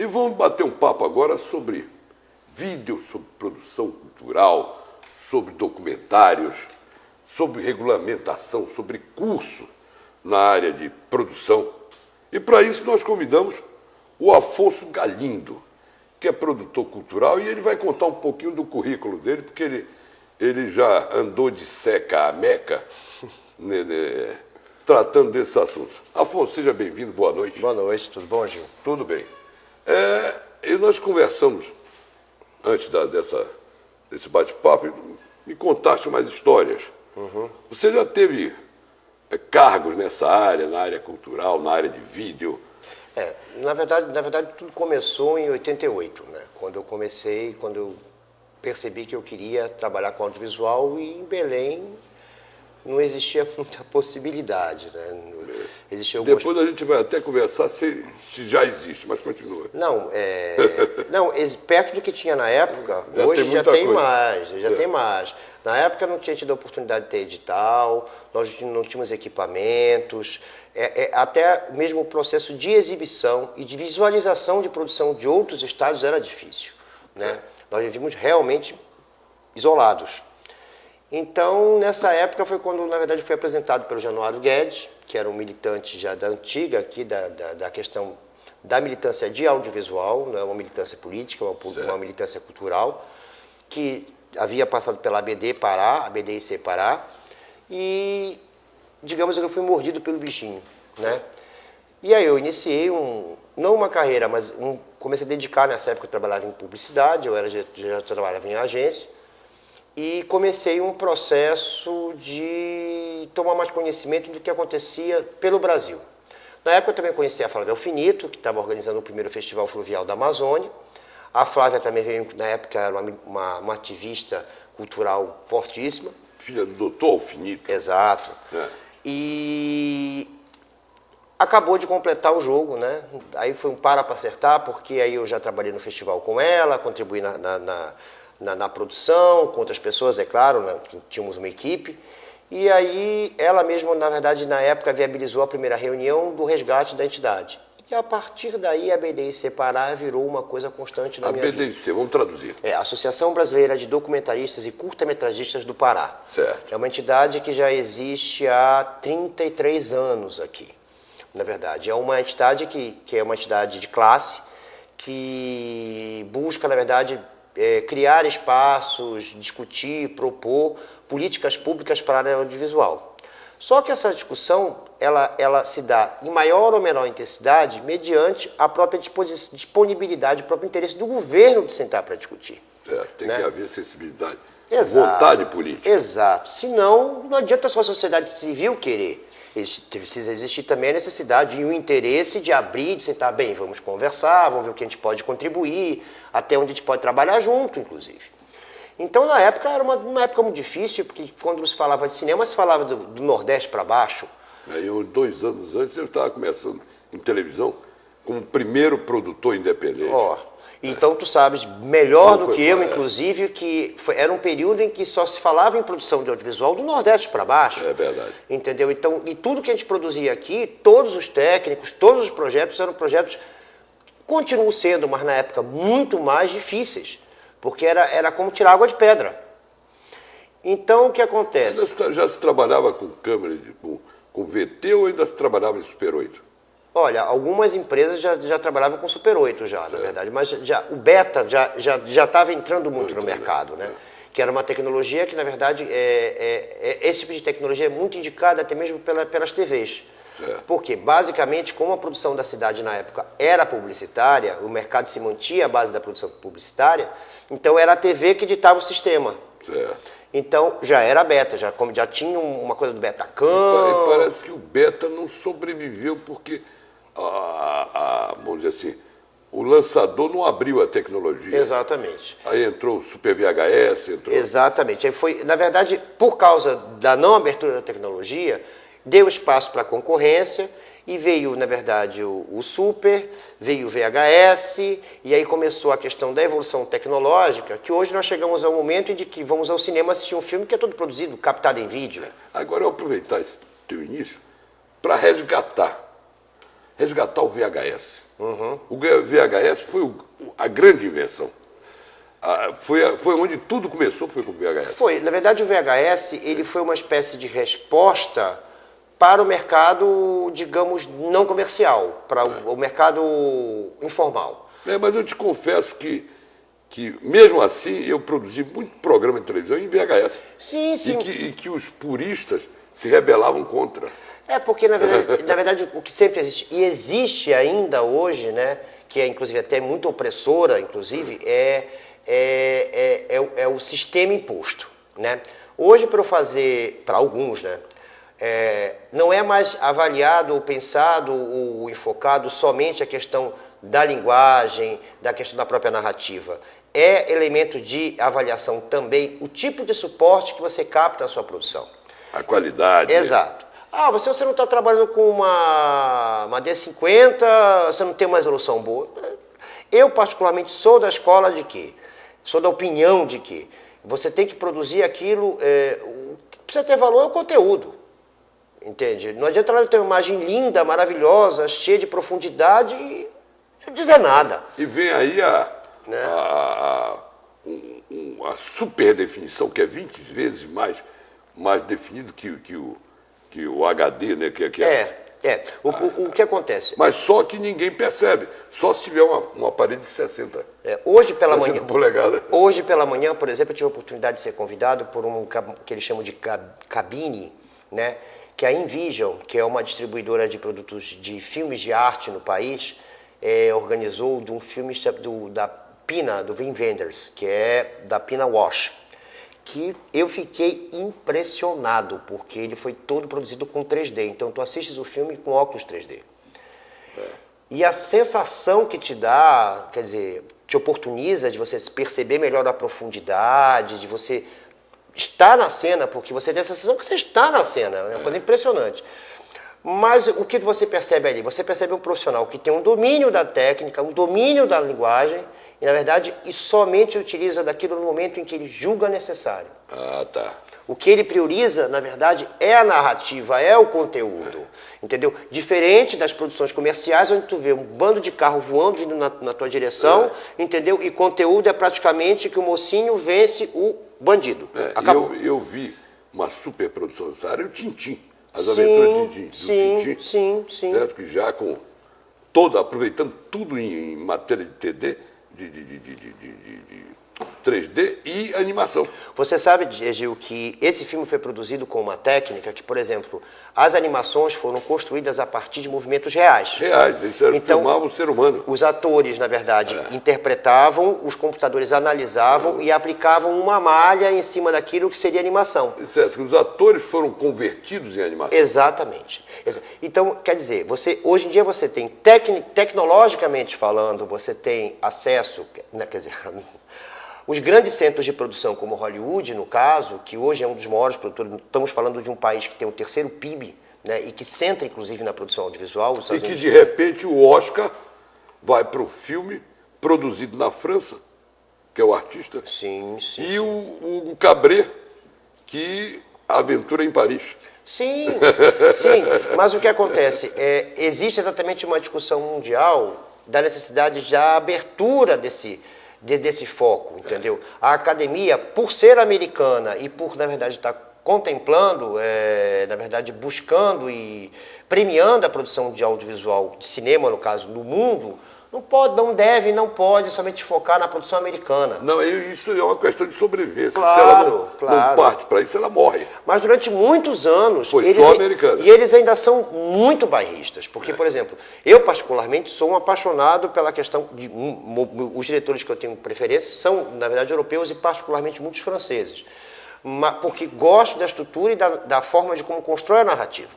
E vamos bater um papo agora sobre vídeo, sobre produção cultural, sobre documentários, sobre regulamentação, sobre curso na área de produção. E para isso nós convidamos o Afonso Galindo, que é produtor cultural, e ele vai contar um pouquinho do currículo dele, porque ele já andou de seca a meca, tratando desse assunto. Afonso, seja bem-vindo, boa noite. Boa noite, tudo bom, Gil? Tudo bem. E nós conversamos antes desse bate-papo, e me contaste mais histórias. Uhum. Você já teve cargos nessa área, na área cultural, na área de vídeo? Na verdade tudo começou em 88, né? Quando eu percebi que eu queria trabalhar com audiovisual, e em Belém não existia muita possibilidade, né? Depois a gente vai até conversar se já existe, mas continua. Não, perto do que tinha na época, hoje já tem mais. Na época não tinha tido a oportunidade de ter edital, nós não tínhamos equipamentos, até mesmo o processo de exibição e de visualização de produção de outros estados era difícil, né? Nós vivíamos realmente isolados. Então, nessa época foi quando, na verdade, foi apresentado pelo Januário Guedes, que era um militante já da antiga aqui, da questão da militância de audiovisual, não é uma militância política, uma militância cultural, que havia passado pela ABDIC Pará, e, digamos que eu fui mordido pelo bichinho, né? E aí eu iniciei não uma carreira, mas comecei a dedicar, nessa época eu trabalhava em publicidade, já trabalhava em agência, e comecei um processo de tomar mais conhecimento do que acontecia pelo Brasil. Na época eu também conheci a Flávia Alfinito, que estava organizando o primeiro Festival Fluvial da Amazônia. A Flávia também veio, na época, era uma ativista cultural fortíssima. Filha do doutor Alfinito. Exato. E acabou de completar o jogo, né? Aí foi um para acertar, porque aí eu já trabalhei no festival com ela, contribuí na produção, com outras pessoas, é claro, né? Tínhamos uma equipe. E aí ela mesma, na verdade, na época, viabilizou a primeira reunião do resgate da entidade. E a partir daí a ABDIC Pará virou uma coisa constante na minha vida. ABDIC, vamos traduzir. A Associação Brasileira de Documentaristas e Curta-Metragistas do Pará. Certo. É uma entidade que já existe há 33 anos aqui, na verdade. É uma entidade que é uma entidade de classe, que busca, na verdade, criar espaços, discutir, propor políticas públicas para a área audiovisual. Só que essa discussão, ela se dá em maior ou menor intensidade mediante a própria disponibilidade, o próprio interesse do governo de sentar para discutir. Tem que haver sensibilidade, Exato. Vontade política. Exato. Senão, não adianta só a sociedade civil querer. Precisa existir também a necessidade e o interesse de abrir, de sentar, bem, vamos conversar, vamos ver o que a gente pode contribuir, até onde a gente pode trabalhar junto, inclusive. Então, na época, era uma época muito difícil, porque quando se falava de cinema, se falava do Nordeste para baixo. Aí, 2 anos antes, eu estava começando em televisão como primeiro produtor independente. Então, tu sabes melhor do que eu, inclusive, que era um período em que só se falava em produção de audiovisual do Nordeste para baixo. É verdade. Entendeu? Então, e tudo que a gente produzia aqui, todos os técnicos, todos os projetos eram projetos, continuam sendo, mas na época muito mais difíceis, porque era como tirar água de pedra. Então, o que acontece? Já se trabalhava com câmera, com VT, ou ainda se trabalhava em Super 8? Olha, algumas empresas já trabalhavam com Super 8 na verdade, mas o Beta já estava entrando muito no mercado, né? Que era uma tecnologia que, na verdade, esse tipo de tecnologia é muito indicada até mesmo pelas TVs. Certo. Porque, basicamente, como a produção da cidade na época era publicitária, o mercado se mantinha à base da produção publicitária, então era a TV que ditava o sistema. Certo. Então, já era beta, já tinha uma coisa do Betacam. E parece que o beta não sobreviveu porque, vamos dizer assim, o lançador não abriu a tecnologia. Exatamente. Aí entrou o Super VHS, Exatamente. Aí foi, na verdade, por causa da não abertura da tecnologia, deu espaço para a concorrência e veio, na verdade, o Super, veio o VHS, e aí começou a questão da evolução tecnológica, que hoje nós chegamos ao momento de que vamos ao cinema assistir um filme que é todo produzido, captado em vídeo. Agora eu vou aproveitar esse teu início para resgatar o VHS. O VHS foi a grande invenção. Foi onde tudo começou, foi com o VHS. Foi. Na verdade, o VHS ele foi uma espécie de resposta para o mercado, digamos, não comercial, para o mercado informal. Mas eu te confesso que mesmo assim, eu produzi muito programa de televisão em VHS. Sim, sim. E que os puristas se rebelavam contra. Porque, na verdade, o que sempre existe, e existe ainda hoje, né, que é inclusive até muito opressora, inclusive, é o sistema imposto. Né? Hoje, para eu fazer, para alguns, né, não é mais avaliado ou pensado ou enfocado somente a questão da linguagem, da questão da própria narrativa. É elemento de avaliação também o tipo de suporte que você capta na sua produção. A qualidade. Exato. Você não está trabalhando com uma D50, você não tem uma resolução boa. Eu, particularmente, sou da escola de que, sou da opinião de que você tem que produzir aquilo, precisa ter valor é o conteúdo. Entende? Não adianta ela ter uma imagem linda, maravilhosa, cheia de profundidade e não dizer nada. E vem aí a super definição, que é 20 vezes mais definido que o HD, né? O que acontece? Mas só que ninguém percebe, só se tiver uma parede de 60. Hoje pela manhã. Polegadas. Hoje pela manhã, por exemplo, eu tive a oportunidade de ser convidado por que eles chamam de cabine, né? Que a InVision, que é uma distribuidora de produtos de filmes de arte no país, organizou de um filme da Pina, do Wim Wenders, que é da Pina Wash, que eu fiquei impressionado, porque ele foi todo produzido com 3D. Então, tu assistes o filme com óculos 3D. E a sensação que te dá, quer dizer, te oportuniza de você perceber melhor a profundidade, de você estar na cena, porque você tem a sensação que você está na cena. É uma coisa impressionante. Mas o que você percebe ali? Você percebe um profissional que tem um domínio da técnica, um domínio da linguagem, e, na verdade, somente utiliza daquilo no momento em que ele julga necessário. Tá. O que ele prioriza, na verdade, é a narrativa, é o conteúdo. Entendeu? Diferente das produções comerciais, onde tu vê um bando de carro voando, vindo na tua direção, entendeu? E conteúdo é praticamente que o mocinho vence o bandido. Acabou. Eu vi uma super produção dessa área, o Tintim. As aventuras de Tintim. Sim. Certo? Que já aproveitando tudo em matéria de TD, de 3D e animação. Você sabe, Gil, que esse filme foi produzido com uma técnica que, por exemplo, as animações foram construídas a partir de movimentos reais. Isso era filmava o ser humano. Os atores, na verdade, interpretavam, os computadores analisavam e aplicavam uma malha em cima daquilo que seria animação. Certo, os atores foram convertidos em animação. Exatamente. Então, quer dizer, hoje em dia você tem, tecnologicamente falando, você tem acesso, né, quer dizer, os grandes centros de produção, como Hollywood, no caso, que hoje é um dos maiores produtores, estamos falando de um país que tem o terceiro PIB, né, e que centra, inclusive, na produção audiovisual. E que, de repente, o Oscar vai para o filme produzido na França, que é o artista, sim. O Cabret, que aventura em Paris. Sim, mas o que acontece? Existe exatamente uma discussão mundial da necessidade da abertura desse foco, entendeu? A academia, por ser americana e por, na verdade, estar contemplando, na verdade, buscando e premiando a produção de audiovisual, de cinema, no caso, no mundo, não pode somente focar na produção americana. Não, isso é uma questão de sobrevivência. Claro, se ela não parte para isso, ela morre. Mas durante muitos anos... Foi só americana. E eles ainda são muito bairristas. Porque, por exemplo, eu particularmente sou um apaixonado pela questão de... Os diretores que eu tenho preferência são, na verdade, europeus e particularmente muitos franceses. Porque gosto da estrutura e da forma de como constrói a narrativa.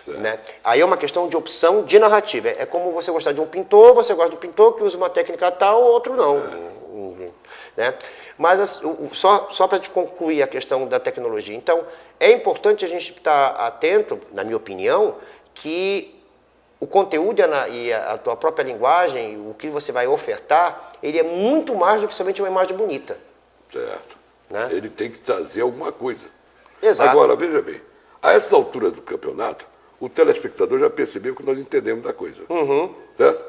Né? Aí é uma questão de opção de narrativa. É como você gostar de um pintor, você gosta do pintor que usa uma técnica tal, outro não. Né? Mas só para te concluir a questão da tecnologia. Então, é importante a gente estar atento, na minha opinião, que o conteúdo e a tua própria linguagem, o que você vai ofertar, ele é muito mais do que somente uma imagem bonita. Certo. Né? Ele tem que trazer alguma coisa. Exato. Agora, veja bem, a essa altura do campeonato, o telespectador já percebeu que nós entendemos da coisa. Certo?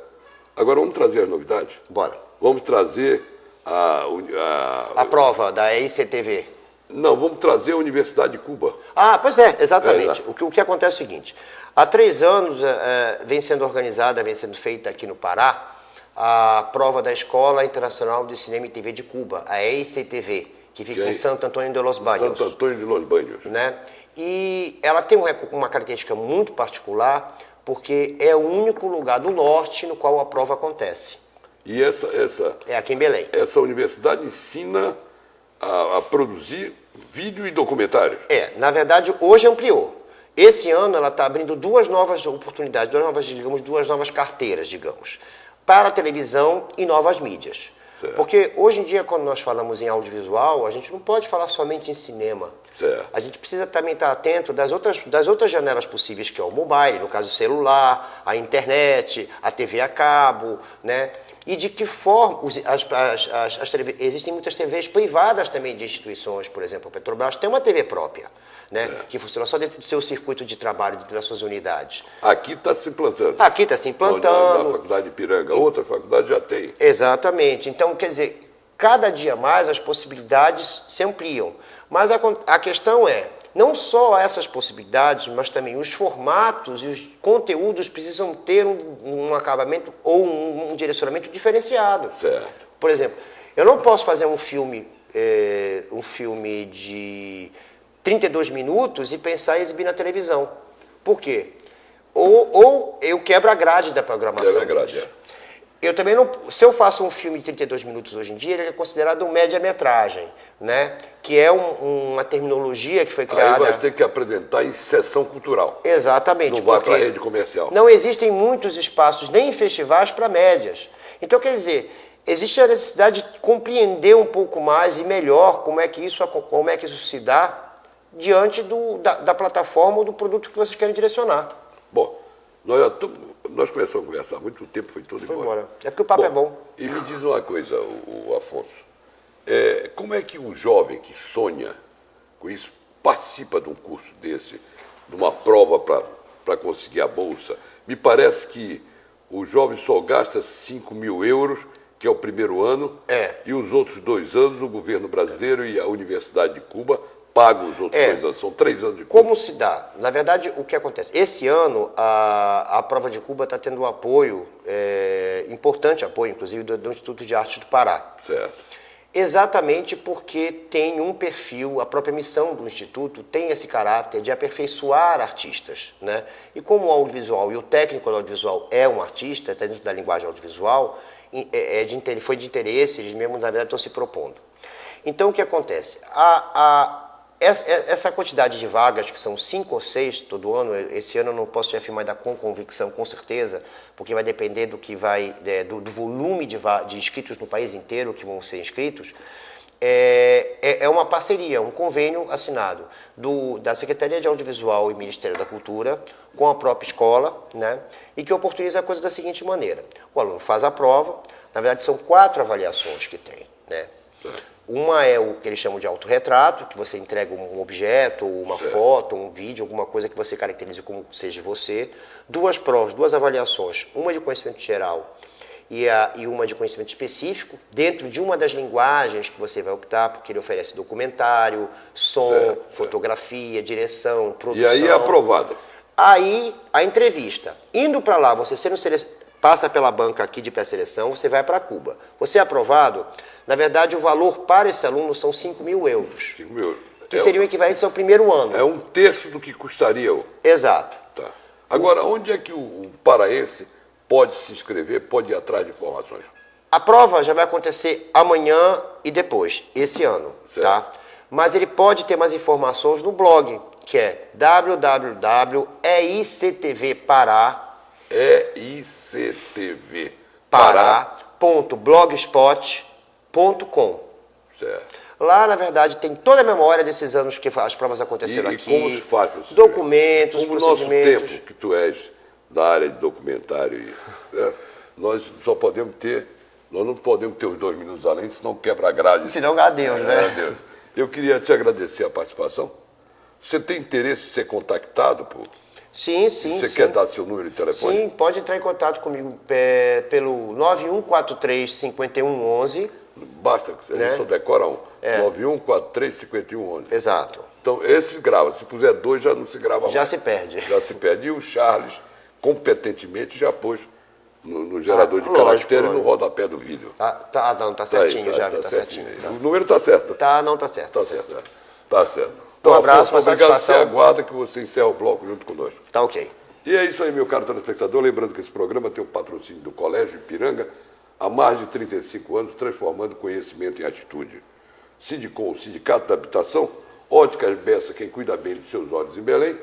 Agora vamos trazer as novidades? Bora. Vamos trazer a prova da ICTV. Não, vamos trazer a Universidade de Cuba. Ah, pois é, exatamente. O que acontece é o seguinte, há 3 anos vem sendo organizada, vem sendo feita aqui no Pará, a prova da Escola Internacional de Cinema e TV de Cuba, a EICTV, que fica em Santo Antônio de Los Baños. Santo Antônio de Los Baños. Né? E ela tem uma característica muito particular, porque é o único lugar do norte no qual a prova acontece. E é aqui em Belém. Essa universidade ensina a produzir vídeo e documentários. Na verdade, hoje ampliou. Esse ano ela está abrindo 2 novas oportunidades, 2 novas carteiras, para a televisão e novas mídias. Certo. Porque hoje em dia, quando nós falamos em audiovisual, a gente não pode falar somente em cinema. Certo. A gente precisa também estar atento das outras janelas possíveis, que é o mobile, no caso o celular, a internet, a TV a cabo, né? E de que forma existem muitas TVs privadas também de instituições, por exemplo, a Petrobras tem uma TV própria, né? Que funciona só dentro do seu circuito de trabalho, dentro das suas unidades. Aqui está se implantando. Aqui está se implantando. Na faculdade de Ipiranga, outra faculdade já tem. Exatamente. Então, quer dizer, cada dia mais as possibilidades se ampliam. Mas a questão é, não só essas possibilidades, mas também os formatos e os conteúdos precisam ter um acabamento ou um direcionamento diferenciado. Certo. Por exemplo, eu não posso fazer um filme de 32 minutos e pensar em exibir na televisão. Por quê? Ou eu quebro a grade da programação. Quebra a grade, Eu também não... Se eu faço um filme de 32 minutos hoje em dia, ele é considerado um média-metragem, né? Que é uma terminologia que foi criada... Aí vai ter que apresentar em sessão cultural. Exatamente. Não vai para a rede comercial. Não existem muitos espaços, nem em festivais, para médias. Então, quer dizer, existe a necessidade de compreender um pouco mais e melhor como é que isso se dá diante da plataforma ou do produto que vocês querem direcionar. Bom, nós começamos a conversar há muito tempo, foi tudo embora. É porque o papo é bom. E me diz uma coisa, o Afonso. Como é que o jovem que sonha com isso participa de um curso desse, de uma prova para conseguir a bolsa? Me parece que o jovem só gasta 5 mil euros, que é o primeiro ano, e os outros 2 anos o governo brasileiro e a Universidade de Cuba pagam os outros 2 anos. São 3 anos de curso. Como se dá? Na verdade, o que acontece? Esse ano, a prova de Cuba está tendo um apoio, importante apoio, inclusive, do Instituto de Arte do Pará. Certo. Exatamente porque tem um perfil, a própria missão do Instituto tem esse caráter de aperfeiçoar artistas, né? E como o audiovisual e o técnico do audiovisual é um artista, está dentro da linguagem audiovisual, foi de interesse, eles mesmos, na verdade, estão se propondo. Então, o que acontece? Essa quantidade de vagas, que são 5 ou 6 todo ano, esse ano eu não posso te afirmar ainda com convicção, com certeza, porque vai depender do que do volume de inscritos no país inteiro que vão ser inscritos, é uma parceria, um convênio assinado da Secretaria de Audiovisual e Ministério da Cultura com a própria escola, né, e que oportuniza a coisa da seguinte maneira. O aluno faz a prova, na verdade são 4 avaliações que tem, né? Uma é o que eles chamam de autorretrato, que você entrega um objeto, uma foto, um vídeo, alguma coisa que você caracterize como seja você. 2 provas, 2 avaliações, uma de conhecimento geral e uma de conhecimento específico, dentro de uma das linguagens que você vai optar, porque ele oferece documentário, som, fotografia, direção, produção. E aí é aprovado. Aí, a entrevista. Indo para lá, você passa pela banca aqui de pré-seleção, você vai para Cuba. Você é aprovado, na verdade, o valor para esse aluno são 5 mil euros. 5 mil euros. Que seriam equivalentes ao primeiro ano. É 1/3 do que custaria. Exato. Tá. Agora, onde é que o paraense pode se inscrever, pode ir atrás de informações? A prova já vai acontecer amanhã e depois, esse ano, tá? Mas ele pode ter mais informações no blog, que é eictvpará.blogspot.com. Certo. Lá, na verdade, tem toda a memória desses anos que as provas aconteceram aqui. E como se faz? Documentos, procedimentos. No nosso tempo, que tu és da área de documentário, nós não podemos ter os 2 minutos além, senão quebra a grade. Senão, adeus, né? Adeus. Eu queria te agradecer a participação. Você tem interesse em ser contactado por Sim, sim. Você quer dar seu número de telefone? Sim, pode entrar em contato comigo pelo 9143-5111. Basta, a gente só decora um. 9143-5111. Exato. Então, esse grava. Se puser 2, já não se grava mais. Já se perde. Já se perde. E o Charles, competentemente, já pôs no gerador de caractere e no rodapé do vídeo. Tá certinho, já, tá certinho. O número tá certo. Não, tá certo. Tá certo. Tá certo. Então, Um abraço, Afonso, uma obrigado. satisfação. Você aguarda que você encerra o bloco junto conosco. Tá ok. E é isso aí, meu caro telespectador. Lembrando que esse programa tem o patrocínio do Colégio Ipiranga há mais de 35 anos, transformando conhecimento em atitude. Sindicom, o Sindicato da Habitação, Óticas Bessa, quem cuida bem dos seus olhos em Belém,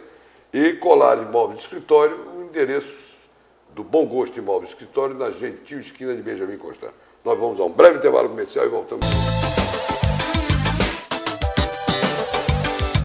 e Colares Imóveis de Escritório, o endereço do Bom Gosto Imóveis de Escritório, na gentil esquina de Benjamin Constant. Nós vamos a um breve intervalo comercial e voltamos.